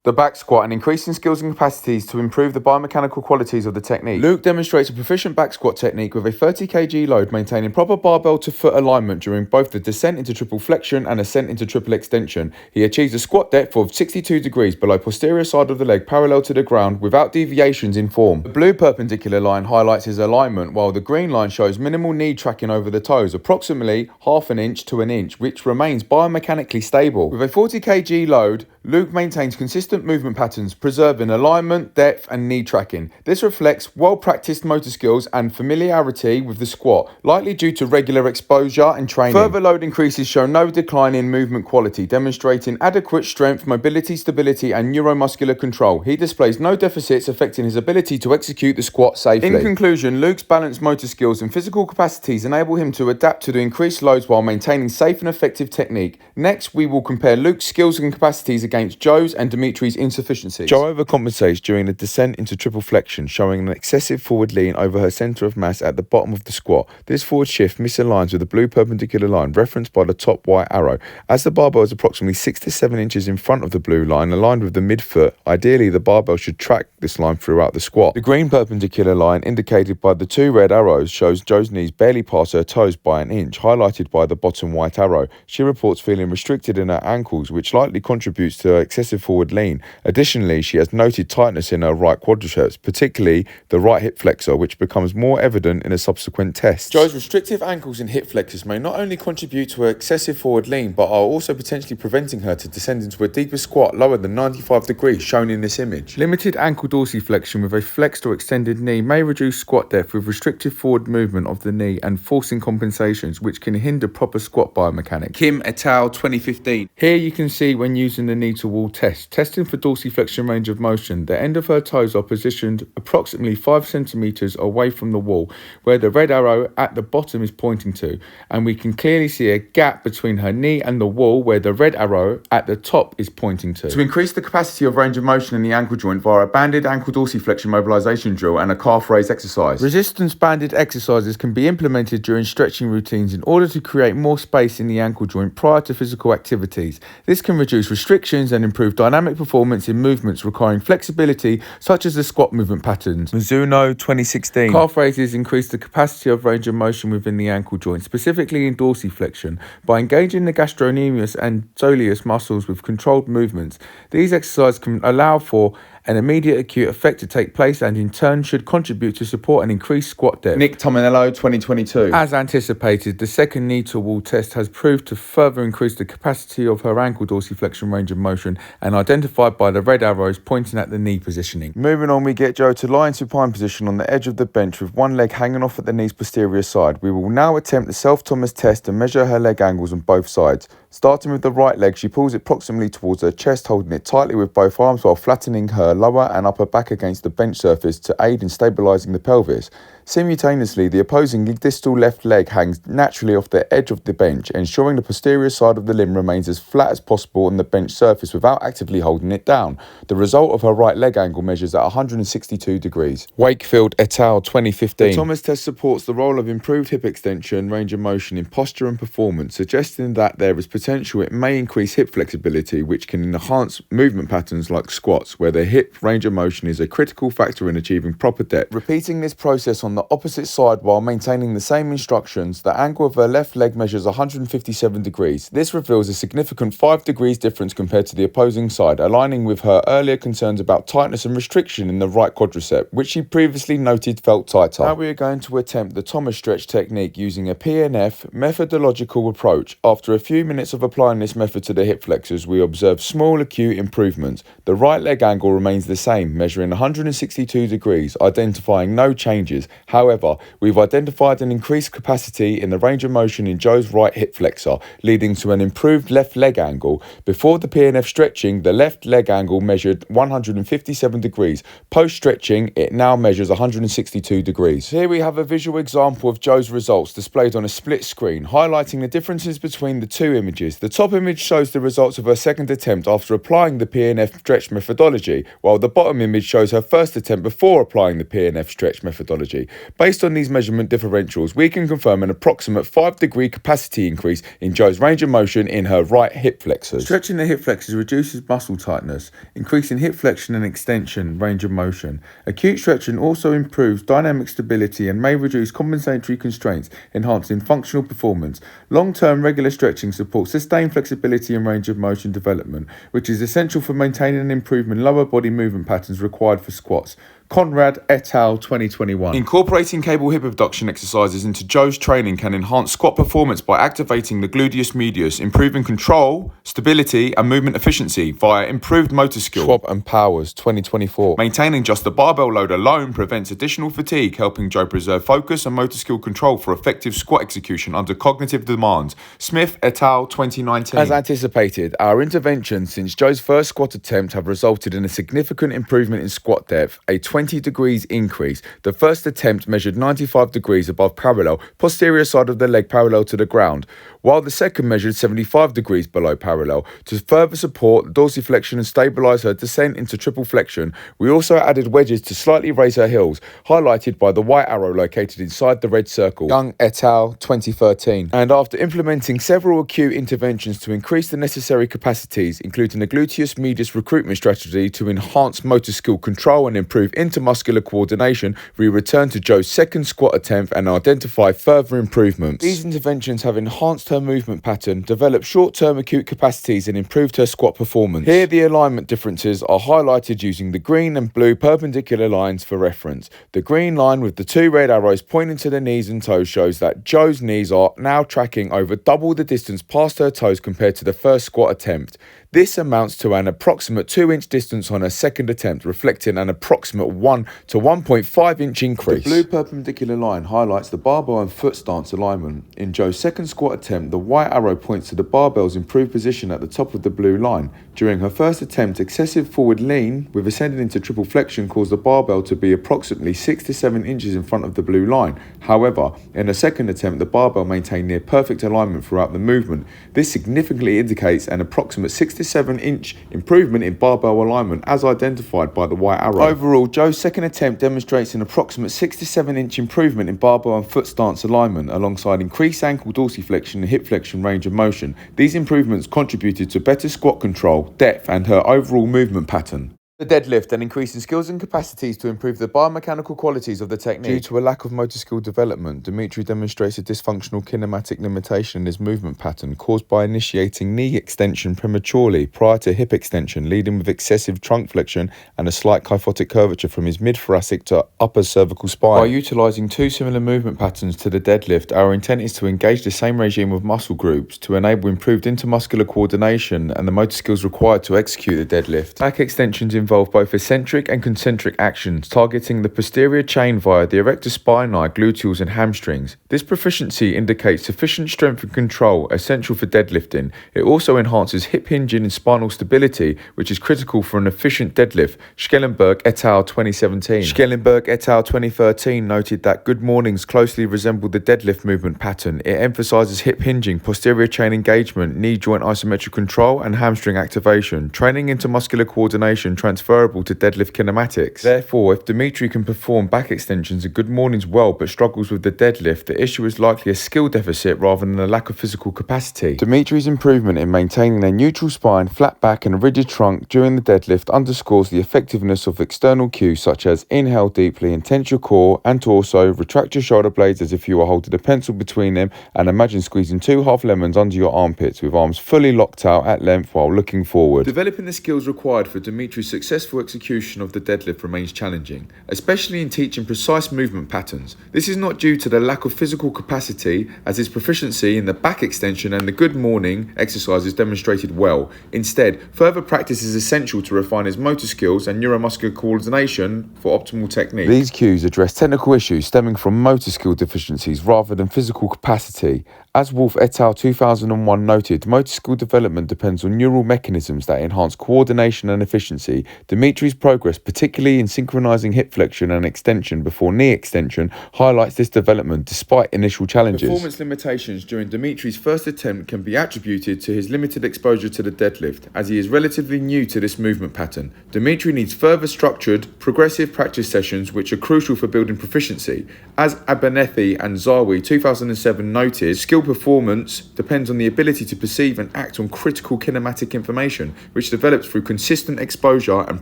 the back squat and increasing skills and capacities to improve the biomechanical qualities of the technique. Luke demonstrates a proficient back squat technique with a 30 kg load, maintaining proper barbell to foot alignment during both the descent into triple flexion and ascent into triple extension. He achieves a squat depth of 62 degrees below posterior side of the leg parallel to the ground without deviations in form. The blue perpendicular line highlights his alignment, while the green line shows minimal knee tracking over the toes, approximately half an inch to an inch, which remains biomechanically stable. With a 40 kg load, Luke maintains consistent movement patterns, preserving alignment, depth and knee tracking. This reflects well-practiced motor skills and familiarity with the squat, likely due to regular exposure and training. Further load increases show no decline in movement quality, demonstrating adequate strength, mobility, stability and neuromuscular control. He displays no deficits affecting his ability to execute the squat safely. In conclusion, Luke's balanced motor skills and physical capacities enable him to adapt to the increased loads while maintaining safe and effective technique. Next, we will compare Luke's skills and capacities against Joe's and Dimitri's insufficiencies. Joe overcompensates during the descent into triple flexion, showing an excessive forward lean over her centre of mass at the bottom of the squat. This forward shift misaligns with the blue perpendicular line referenced by the top white arrow. As the barbell is approximately 6 to 7 inches in front of the blue line, aligned with the midfoot, ideally the barbell should track this line throughout the squat. The green perpendicular line, indicated by the 2 red arrows, shows Joe's knees barely pass her toes by an inch, highlighted by the bottom white arrow. She reports feeling restricted in her ankles, which likely contributes to her excessive forward lean. Additionally, she has noted tightness in her right quadriceps, particularly the right hip flexor, which becomes more evident in a subsequent test. Joe's restrictive ankles and hip flexors may not only contribute to her excessive forward lean, but are also potentially preventing her to descend into a deeper squat lower than 95 degrees, shown in this image. Limited ankle dorsiflexion with a flexed or extended knee may reduce squat depth with restrictive forward movement of the knee and forcing compensations, which can hinder proper squat biomechanics. Kim et al. 2015. Here you can see when using the knee to wall test. Testing for dorsiflexion range of motion, the end of her toes are positioned approximately 5 centimeters away from the wall, where the red arrow at the bottom is pointing to, and we can clearly see a gap between her knee and the wall where the red arrow at the top is pointing to. To increase the capacity of range of motion in the ankle joint via a banded ankle dorsiflexion mobilization drill and a calf raise exercise. Resistance banded exercises can be implemented during stretching routines in order to create more space in the ankle joint prior to physical activities. This can reduce restrictions and improve dynamic performance in movements requiring flexibility, such as the squat movement patterns. Mizuno 2016. Calf raises increase the capacity of range of motion within the ankle joint, specifically in dorsiflexion, by engaging the gastrocnemius and soleus muscles with controlled movements. These exercises can allow for an immediate acute effect to take place and in turn should contribute to support an increased squat depth. Nick Tominello 2022. As anticipated, the second knee to wall test has proved to further increase the capacity of her ankle dorsiflexion range of motion and identified by the red arrows pointing at the knee positioning. Moving on, we get Joe to lie in supine position on the edge of the bench with one leg hanging off at the knee's posterior side. We will now attempt the self-Thomas test and measure her leg angles on both sides. Starting with the right leg, she pulls it proximally towards her chest, holding it tightly with both arms while flattening her lower and upper back against the bench surface to aid in stabilising the pelvis. Simultaneously, the opposing distal left leg hangs naturally off the edge of the bench, ensuring the posterior side of the limb remains as flat as possible on the bench surface without actively holding it down. The result of her right leg angle measures at 162 degrees. Wakefield et al. 2015. The Thomas test supports the role of improved hip extension, range of motion in posture and performance, suggesting that there is potential it may increase hip flexibility, which can enhance movement patterns like squats, where the hip range of motion is a critical factor in achieving proper depth. Repeating this process on the opposite side while maintaining the same instructions, the angle of her left leg measures 157 degrees. This reveals a significant 5 degrees difference compared to the opposing side, aligning with her earlier concerns about tightness and restriction in the right quadricep, which she previously noted felt tighter. Now we are going to attempt the Thomas stretch technique using a PNF methodological approach. After a few minutes of applying this method to the hip flexors, we observe small acute improvements. The right leg angle remains the same, measuring 162 degrees, identifying no changes. However, we've identified an increased capacity in the range of motion in Joe's right hip flexor, leading to an improved left leg angle. Before the PNF stretching, the left leg angle measured 157 degrees. Post-stretching, it now measures 162 degrees. Here we have a visual example of Joe's results displayed on a split screen, highlighting the differences between the two images. The top image shows the results of her second attempt after applying the PNF stretch methodology, while the bottom image shows her first attempt before applying the PNF stretch methodology. Based on these measurement differentials, we can confirm an approximate 5-degree capacity increase in Jo's range of motion in her right hip flexors. Stretching the hip flexors reduces muscle tightness, increasing hip flexion and extension range of motion. Acute stretching also improves dynamic stability and may reduce compensatory constraints, enhancing functional performance. Long-term regular stretching supports sustained flexibility and range of motion development, which is essential for maintaining and improving lower body movement patterns required for squats. Conrad et al. 2021. Incorporating cable hip abduction exercises into Jo's training can enhance squat performance by activating the gluteus medius, improving control, stability, and movement efficiency via improved motor skill. Schwab and Powers, 2024. Maintaining just the barbell load alone prevents additional fatigue, helping Jo preserve focus and motor skill control for effective squat execution under cognitive demands. Smith et al. 2019. As anticipated, our interventions since Jo's first squat attempt have resulted in a significant improvement in squat depth, a 20 degrees increase. The first attempt measured 95 degrees above parallel, posterior side of the leg parallel to the ground, while the second measured 75 degrees below parallel. To further support dorsiflexion and stabilise her descent into triple flexion, we also added wedges to slightly raise her heels, highlighted by the white arrow located inside the red circle. Young et al. 2013. And after implementing several acute interventions to increase the necessary capacities, including a gluteus medius recruitment strategy to enhance motor skill control and improve intermuscular coordination, we returned to Jo's second squat attempt and identified further improvements. These interventions have enhanced her movement pattern, developed short-term acute capacities, and improved her squat performance. Here the alignment differences are highlighted using the green and blue perpendicular lines for reference. The green line with the two red arrows pointing to the knees and toes shows that Jo's knees are now tracking over double the distance past her toes compared to the first squat attempt. This amounts to an approximate 2-inch distance on her second attempt, reflecting an approximate 1 to 1.5 inch increase. The blue perpendicular line highlights the barbell and foot stance alignment. In Jo's second squat attempt, the white arrow points to the barbell's improved position at the top of the blue line. During her first attempt, excessive forward lean with ascending into triple flexion caused the barbell to be approximately 6 to 7 inches in front of the blue line. However, in her second attempt, the barbell maintained near perfect alignment throughout the movement. This significantly indicates an approximate 6 to 7 inch improvement in barbell alignment as identified by the white arrow. Overall, Jo's second attempt demonstrates an approximate 6 to 7 inch improvement in barbell and foot stance alignment alongside increased ankle dorsiflexion and hip flexion range of motion. These improvements contributed to better squat control, depth, and her overall movement pattern. The deadlift and increasing skills and capacities to improve the biomechanical qualities of the technique. Due to a lack of motor skill development, Dimitri demonstrates a dysfunctional kinematic limitation in his movement pattern caused by initiating knee extension prematurely prior to hip extension, leading with excessive trunk flexion and a slight kyphotic curvature from his mid-thoracic to upper cervical spine. By utilising two similar movement patterns to the deadlift, our intent is to engage the same regime of muscle groups to enable improved intermuscular coordination and the motor skills required to execute the deadlift. Back extensions involve both eccentric and concentric actions, targeting the posterior chain via the erector spinae, gluteals and hamstrings. This proficiency indicates sufficient strength and control essential for deadlifting. It also enhances hip hinging and spinal stability, which is critical for an efficient deadlift. Schellenberg et al. 2017. Schellenberg et al. 2013 noted that good mornings closely resemble the deadlift movement pattern. It emphasizes hip hinging, posterior chain engagement, knee joint isometric control and hamstring activation. Training into muscular coordination transferable to deadlift kinematics. Therefore, if Dimitri can perform back extensions and good mornings well but struggles with the deadlift, the issue is likely a skill deficit rather than a lack of physical capacity. Dimitri's improvement in maintaining a neutral spine, flat back and a rigid trunk during the deadlift underscores the effectiveness of external cues such as inhale deeply and tense your core and torso, retract your shoulder blades as if you were holding a pencil between them, and imagine squeezing 2 half lemons under your armpits with arms fully locked out at length while looking forward. Developing the skills required for Dimitri's successful execution of the deadlift remains challenging, especially in teaching precise movement patterns. This is not due to the lack of physical capacity, as his proficiency in the back extension and the good morning exercises demonstrated well. Instead, further practice is essential to refine his motor skills and neuromuscular coordination for optimal technique. These cues address technical issues stemming from motor skill deficiencies rather than physical capacity. As Wolf et al. 2001 noted, motor skill development depends on neural mechanisms that enhance coordination and efficiency. Dimitri's progress, particularly in synchronizing hip flexion and extension before knee extension, highlights this development despite initial challenges. Performance limitations during Dimitri's first attempt can be attributed to his limited exposure to the deadlift, as he is relatively new to this movement pattern. Dimitri needs further structured, progressive practice sessions which are crucial for building proficiency. As Abanethi and Zawi 2007 noted, skill performance depends on the ability to perceive and act on critical kinematic information, which develops through consistent exposure and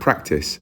practice.